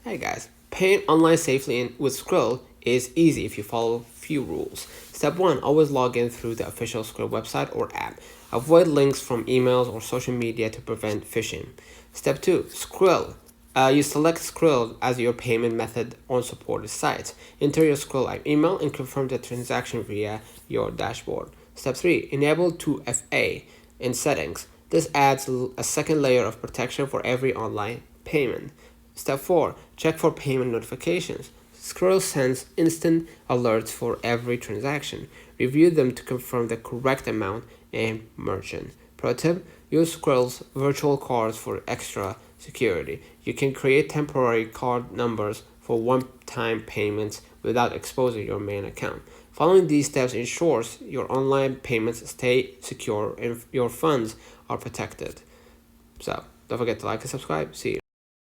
Hey guys, paying online safely with Skrill is easy if you follow few rules. Step 1, always log in through the official Skrill website or app. Avoid links from emails or social media to prevent phishing. Step 2, Skrill. You select Skrill as your payment method on supported sites. Enter your Skrill email and confirm the transaction via your dashboard. Step 3, enable 2FA in settings. This adds a second layer of protection for every online payment. Step 4. Check for payment notifications. Skrill sends instant alerts for every transaction. Review them to confirm the correct amount and merchant. Pro tip, use Skrill's virtual cards for extra security. You can create temporary card numbers for one-time payments without exposing your main account. Following these steps ensures your online payments stay secure and your funds are protected. So, don't forget to like and subscribe. See you.